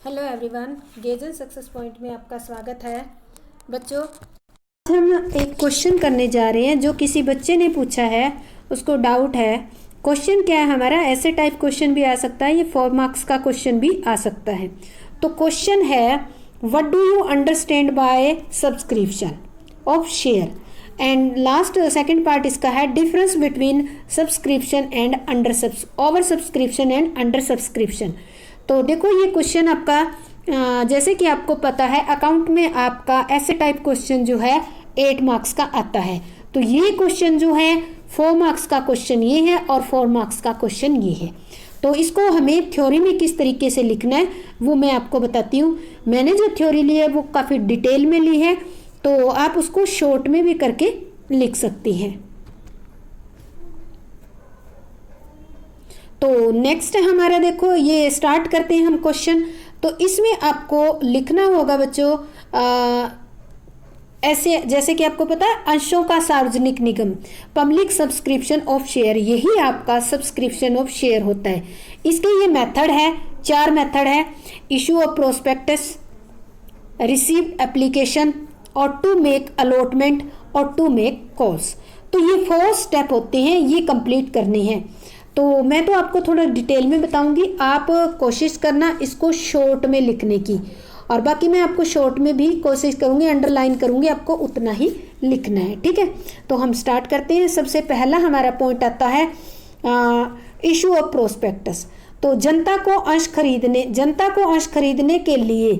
Hello everyone, गेजन success point में आपका स्वागत है। बच्चों, आज हम एक क्वेश्चन करने जा रहे हैं जो किसी बच्चे ने पूछा है, उसको डाउट है। क्वेश्चन क्या है हमारा? ऐसे टाइप क्वेश्चन भी आ सकता है, ये 4 मार्क्स का क्वेश्चन भी आ सकता है। तो क्वेश्चन है, what do you understand by subscription of share? And last second part इसका है, difference between subscription and over subscription and under subscription. तो देखो, ये क्वेश्चन आपका जैसे कि आपको पता है अकाउंट में आपका ऐसे टाइप क्वेश्चन जो है 8 मार्क्स का आता है। तो ये क्वेश्चन जो है 4 मार्क्स का क्वेश्चन ये है और 4 मार्क्स का क्वेश्चन ये है। तो इसको हमें थ्योरी में किस तरीके से लिखना है वो मैं आपको बताती हूँ। मैंने जो थ्योरी ली है वो काफ़ी डिटेल में ली है, तो आप उसको शॉर्ट में भी करके लिख सकती हैं। तो नेक्स्ट हमारा देखो, ये स्टार्ट करते हैं हम क्वेश्चन। तो इसमें आपको लिखना होगा बच्चों ऐसे, जैसे कि आपको पता है अंशों का सार्वजनिक निगम, पब्लिक सब्सक्रिप्शन ऑफ शेयर, यही आपका सब्सक्रिप्शन ऑफ शेयर होता है। इसके ये मेथड है, 4 मेथड है। Issue of prospectus, receive application, और टू मेक अलॉटमेंट, और टू मेक कॉल्स। तो ये 4 स्टेप होते हैं, ये कंप्लीट करने हैं। तो मैं तो आपको थोड़ा डिटेल में बताऊंगी, आप कोशिश करना इसको शॉर्ट में लिखने की, और बाकी मैं आपको शॉर्ट में भी कोशिश करूंगी, अंडरलाइन करूंगी, आपको उतना ही लिखना है। ठीक है, तो हम स्टार्ट करते हैं। सबसे पहला हमारा पॉइंट आता है इशू ऑफ प्रोस्पेक्टस। तो जनता को अंश खरीदने के लिए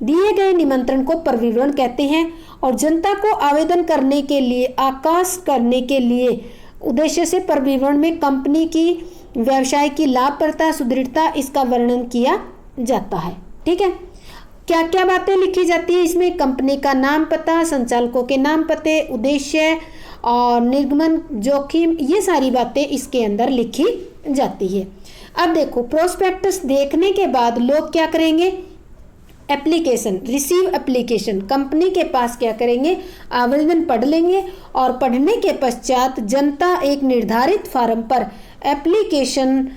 दिए गए निमंत्रण को परविवरण कहते हैं, और जनता को आवेदन करने के लिए आकाश करने के लिए उद्देश्य से परविवरण में कंपनी की व्यवसाय की लाभप्रदता, सुदृढ़ता, इसका वर्णन किया जाता है। ठीक है, क्या क्या बातें लिखी जाती है इसमें? कंपनी का नाम, पता, संचालकों के नाम, पते, उद्देश्य और निर्गमन जोखिम, ये सारी बातें इसके अंदर लिखी जाती है। अब देखो, प्रोस्पेक्टस देखने के बाद लोग क्या करेंगे? एप्लीकेशन, रिसीव एप्लीकेशन, कंपनी के पास क्या करेंगे? आवेदन पढ़ लेंगे, और पढ़ने के पश्चात जनता एक निर्धारित फार्म पर एप्लीकेशन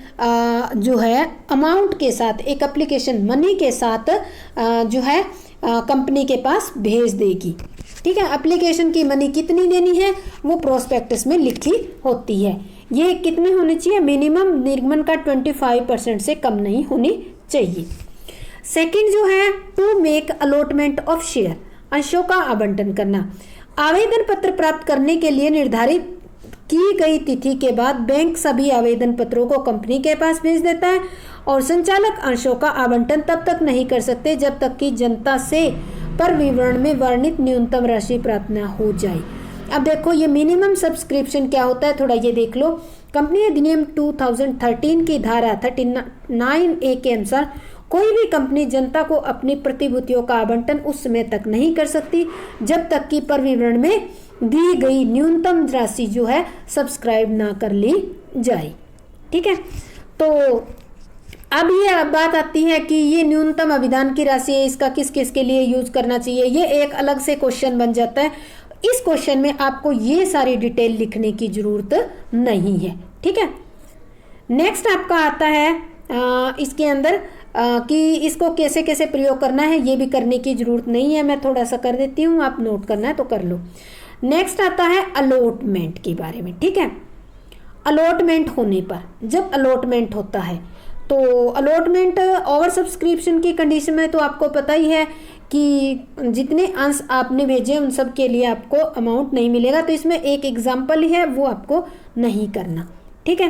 जो है अमाउंट के साथ, एक एप्लीकेशन मनी के साथ जो है कंपनी के पास भेज देगी। ठीक है, एप्लीकेशन की मनी कितनी देनी है वो प्रोस्पेक्टस में लिखी होती है। ये कितने होने चाहिए? मिनिमम निर्गमन का 25% से कम नहीं होनी चाहिए। सेकंड जो है, to make allotment of share, अंशों का आवंटन करना। आवेदन पत्र प्राप्त करने के लिए निर्धारित की गई तिथि के बाद बैंक सभी आवेदन पत्रों को कंपनी के पास भेज देता है, और संचालक अंशों का आवंटन तब तक नहीं कर सकते जब तक कि जनता से पर विवरण में वर्णित न्यूनतम राशि प्राप्त न हो जाए। अब देखो, ये मिनिमम सब्सक्रिप्शन क्या होता है, थोड़ा ये देख लो। कंपनी अधिनियम 2013 की धारा 39A के अनुसार कोई भी कंपनी जनता को अपनी प्रतिभूतियों का आवंटन उस समय तक नहीं कर सकती जब तक कि पर विवरण में दी गई न्यूनतम राशि जो है सब्सक्राइब ना कर ली जाए। ठीक है, तो अब ये बात आती है कि ये न्यूनतम अभिदान की राशि है, इसका किस किस के लिए यूज करना चाहिए, ये एक अलग से क्वेश्चन बन जाता है। इस क्वेश्चन में आपको ये सारी डिटेल लिखने की जरूरत नहीं है। ठीक है, नेक्स्ट आपका आता है इसके अंदर कि इसको कैसे कैसे प्रयोग करना है, ये भी करने की जरूरत नहीं है, मैं थोड़ा सा कर देती हूँ, आप नोट करना है तो कर लो। नेक्स्ट आता है अलॉटमेंट के बारे में। ठीक है, अलॉटमेंट होने पर, जब अलॉटमेंट होता है तो अलॉटमेंट ओवर सब्सक्रिप्शन की कंडीशन में तो आपको पता ही है कि जितने अंश आपने भेजे उन सब के लिए आपको अमाउंट नहीं मिलेगा, तो इसमें एक एग्जाम्पल ही है, वो आपको नहीं करना। ठीक है,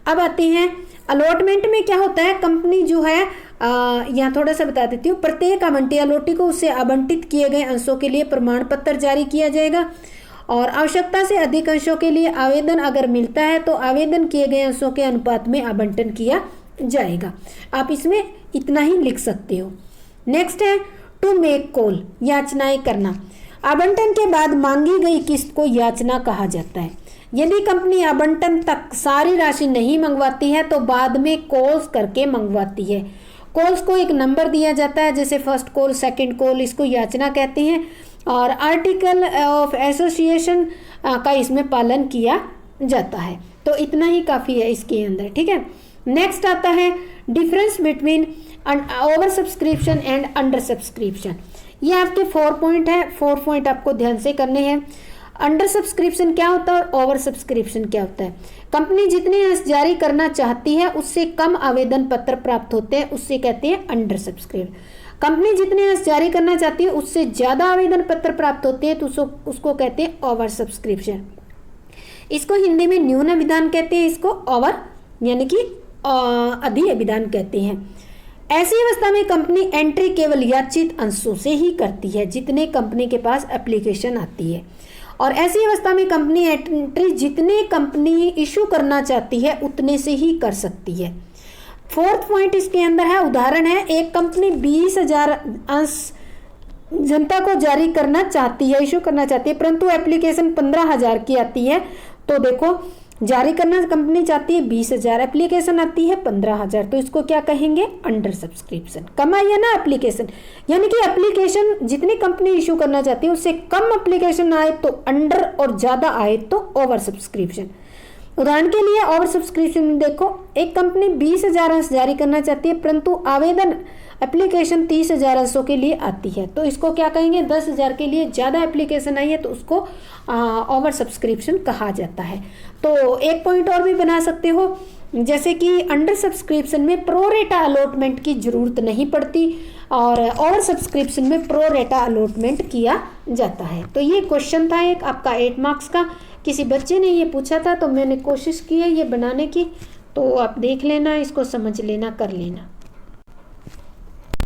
अब आते हैं अलॉटमेंट में क्या होता है। कंपनी जो है यहाँ थोड़ा सा बता देती हूँ, प्रत्येक आवंटी अलॉटी को उससे आवंटित किए गए अंशों के लिए प्रमाण पत्र जारी किया जाएगा, और आवश्यकता से अधिक अंशों के लिए आवेदन अगर मिलता है तो आवेदन किए गए अंशों के अनुपात में आवंटन किया जाएगा। आप इसमें इतना ही लिख सकते हो। नेक्स्ट है टू मेक कॉल, याचनाएं करना। आवंटन के बाद मांगी गई किस्त को याचना कहा जाता है। यदि कंपनी आवंटन तक सारी राशि नहीं मंगवाती है तो बाद में कॉल्स करके मंगवाती है। कॉल्स को एक नंबर दिया जाता है, जैसे फर्स्ट कॉल, सेकंड कॉल, इसको याचना कहते हैं, और आर्टिकल ऑफ एसोसिएशन का इसमें पालन किया जाता है। तो इतना ही काफ़ी है इसके अंदर। ठीक है, नेक्स्ट आता है difference between over subscription and under subscription. ये आपके 4 पॉइंट है, 4 पॉइंट आपको ध्यान से करने हैं। अंडर सब्सक्रिप्शन क्या होता है और ओवर सब्सक्रिप्शन क्या होता है। कंपनी जितने अंश जारी करना चाहती है उससे कम आवेदन पत्र प्राप्त होते हैं, उससे कहते हैं अंडर सब्सक्रिप्शन। कंपनी जितने अंश जारी करना चाहती है उससे ज्यादा आवेदन पत्र प्राप्त होते हैं तो उसको कहते हैं ओवर सब्सक्रिप्शन। इसको हिंदी में न्यून अभिधान कहते हैं, इसको ओवर यानी कि अधिक अभिधान कहते हैं। ऐसी अवस्था में कंपनी एंट्री केवल याचित अंशों से ही करती है जितने कंपनी के पास एप्लीकेशन आती है, और ऐसी अवस्था में कंपनी एंट्री जितने कंपनी इशू करना चाहती है उतने से ही कर सकती है। 4th पॉइंट इसके अंदर है, उदाहरण है, एक कंपनी 20,000 अंश जनता को जारी करना चाहती है, इशू करना चाहती है, परंतु एप्लीकेशन 15,000 की आती है। तो देखो जारी करना कंपनी चाहती है 20,000, एप्लीकेशन आती है 15,000, तो इसको क्या कहेंगे, अंडर सब्सक्रिप्शन। कम आई है ना एप्लीकेशन, यानी कि एप्लीकेशन जितनी कंपनी इशू करना चाहती है उससे कम एप्लीकेशन आए तो अंडर और ज्यादा आए तो ओवर सब्सक्रिप्शन। उदाहरण के लिए ओवर सब्सक्रिप्शन में देखो, एक कंपनी 20,000 अंश जारी करना चाहती है परंतु आवेदन एप्लीकेशन 30,000 अंशों के लिए आती है, तो इसको क्या कहेंगे, 10,000 के लिए ज़्यादा एप्लीकेशन आई है तो उसको ओवर सब्सक्रिप्शन कहा जाता है। तो एक पॉइंट और भी बना सकते हो, जैसे कि अंडर सब्सक्रिप्शन में प्रोरेटा अलॉटमेंट की जरूरत नहीं पड़ती और ओवर सब्सक्रिप्शन में प्रोरेटा अलॉटमेंट किया जाता है। तो ये क्वेश्चन था एक आपका 8 मार्क्स का, किसी बच्चे ने ये पूछा था तो मैंने कोशिश की है ये बनाने की, तो आप देख लेना, इसको समझ लेना, कर लेना।